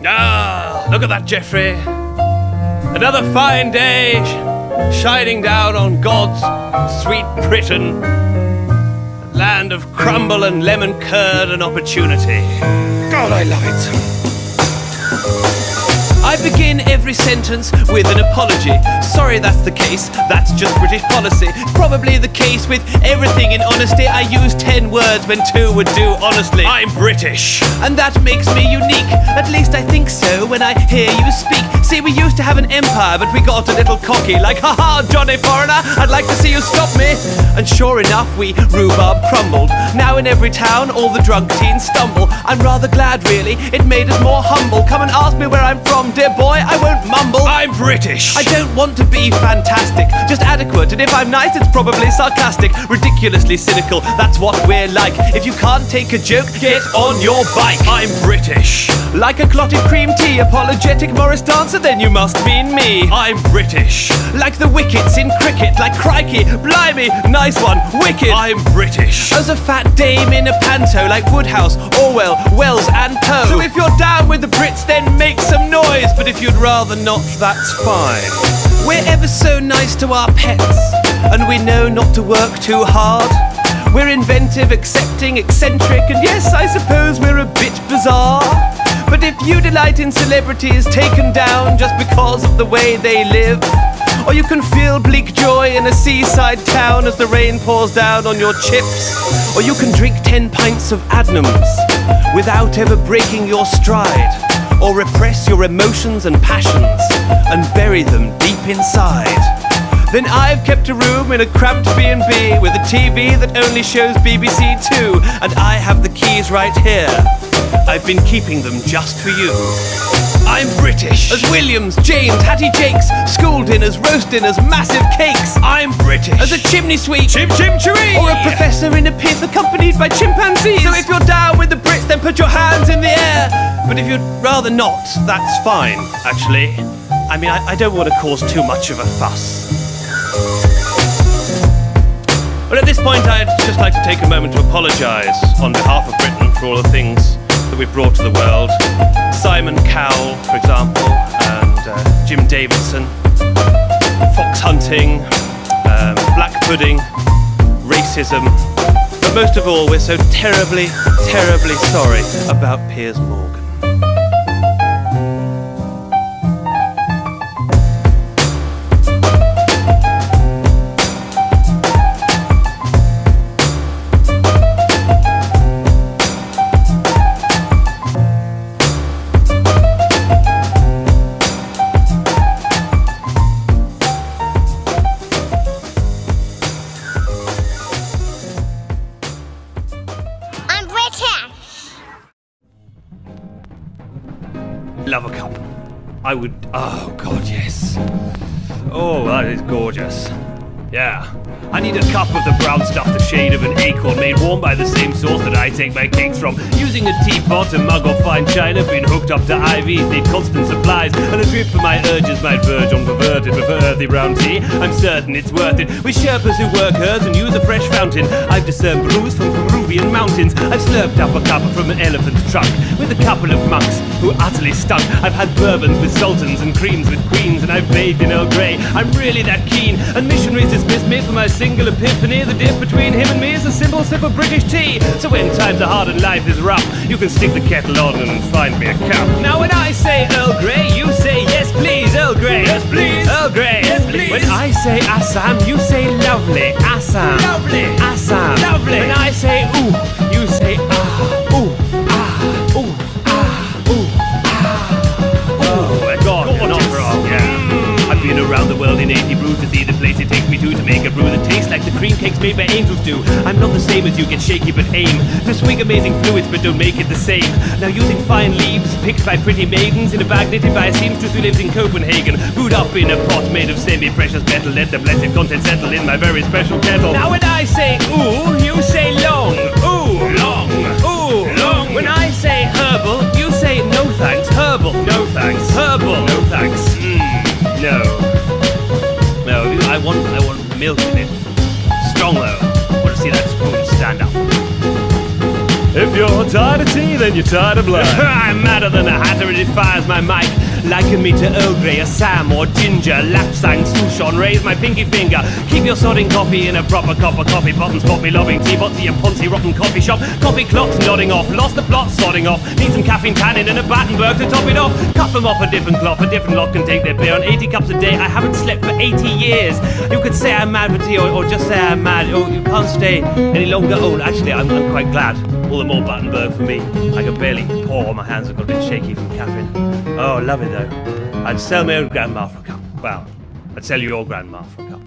Ah, look at that, Geoffrey. Another fine day shining down on God's sweet Britain. Land of crumble and lemon curd and opportunity. God, I love it. I begin every sentence with an apology. Sorry, that's the case. That's just British policy. Probably the case with everything in honesty. I use 10 words when 2 would do honestly. I'm British, and that makes me unique. At least I think so when I hear you speak. See, we used to have an empire, but we got a little cocky. Like, haha, Johnny Foreigner, I'd like to see you stop me. And sure enough, we rhubarb crumbled. Now in every town, all the drunk teens stumble. I'm rather glad, really. It made us more humble. Come and ask me where I'm from, dear boy, I won't mumble. I'm British. I don't want to be fantastic, just adequate. And if I'm nice, it's probably sarcastic. Ridiculously cynical, that's what we're like. If you can't take a joke, get on your bike. I'm British. Like a clotted cream tea, apologetic Morris dancer, then you must mean me. I'm British. Like the wickets in cricket, like crikey, blimey, nice one, wicked. I'm British. As a fat dame in a panto, like Woodhouse, Orwell, Wells and Poe. So if you're down with the Brits, then make some noise. But if you'd rather not, that's fine. We're ever so nice to our pets, and we know not to work too hard. We're inventive, accepting, eccentric, and yes, I suppose we're a bit bizarre. But if you delight in celebrities taken down just because of the way they live, or you can feel bleak joy in a seaside town as the rain pours down on your chips, or you can drink 10 pints of Adnams without ever breaking your stride, or repress your emotions and passions and bury them deep inside, then I've kept a room in a cramped B&B with a TV that only shows BBC Two, and I have the keys right here. I've been keeping them just for you. I'm British. As Williams, James, Hattie Jakes, school dinners, roast dinners, massive cakes. I'm British. As a chimney sweep, chim chim chiree, or a professor in a pith accompanied by chimpanzees. So if you're down with the Brits, then put your hands in the air. But if you'd rather not, that's fine, actually. I mean, I don't want to cause too much of a fuss. But at this point, I'd just like to take a moment to apologise on behalf of Britain for all the things that we've brought to the world. Simon Cowell, for example, and Jim Davidson, fox hunting, black pudding, racism. But most of all, we're so terribly, terribly sorry about Piers Morgan. Love a cup. I would... Oh, God, yes. Oh, that is gorgeous. Yeah. I need a cup of the brown stuff the shade of an acorn, made warm by the same source that I take my cakes from. Using a teapot, a mug or fine china, been hooked up to IVs, need constant supplies, and a drip for my urges might verge on perverted, but for earthy brown tea, I'm certain it's worth it. With Sherpas who work hers and use a fresh fountain, I've discerned brews from Peruvian mountains. I've slurped up a cuppa from an elephant's trunk, with a couple of monks who utterly stunk. I've had bourbons with sultans and creams with queens, and I've bathed in Earl Grey. I'm really that keen, and missionaries dismiss me for my single epiphany. The diff between him and me is a simple sip of British tea. So when times are hard and life is rough, you can stick the kettle on and find me a cup. Now when I say Earl Grey, you say yes please, Earl Grey. Yes please, Earl Grey. Yes please. When I say Assam, you say lovely, Assam. Lovely, Assam. Lovely. When I say ooh, you say ah, ooh, ah, ooh, ah, ooh, ah. Oh my God, you're not wrong, yeah. I've been around the world in 80 brews to see the place it takes me to make a brew that tastes like the cream cakes made by angels do. I'm not the same as you, get shaky but aim to swing amazing fluids but don't make it the same. Now using fine leaves picked by pretty maidens in a bag knitted by a seamstress who lives in Copenhagen, brewed up in a pot made of semi-precious metal, let the blessed content settle in my very special kettle. Now when I say ooh, you say long, ooh, long, ooh, long. When I say herbal, you say no thanks, herbal, no thanks, herbal, no thanks. No. No, I want milk in it. Strong though. I want to see that spoon stand up. If you're tired of tea, then you're tired of blood. I'm madder than a hatter, it fires my mic. Liken me to Earl Grey, a Sam or Ginger, Lapsang, Souchon, raise my pinky finger. Keep your sodding coffee in a proper cup of coffee. Buttons pop me lobbing teapots at your poncy rotten coffee shop. Coffee clocks nodding off, lost the plot sodding off. Need some caffeine tannin and a Battenberg to top it off. Cut them off a different cloth, a different lot can take their beer. On 80 cups a day, I haven't slept for 80 years. You could say I'm mad for tea or just say I'm mad. Oh, you can't stay any longer. Oh, actually, I'm quite glad. All the more Battenberg for me. I can barely pour, my hands have got a bit shaky from caffeine. Oh, love it though. I'd sell my old grandma for a cup. Well, I'd sell your grandma for a cup.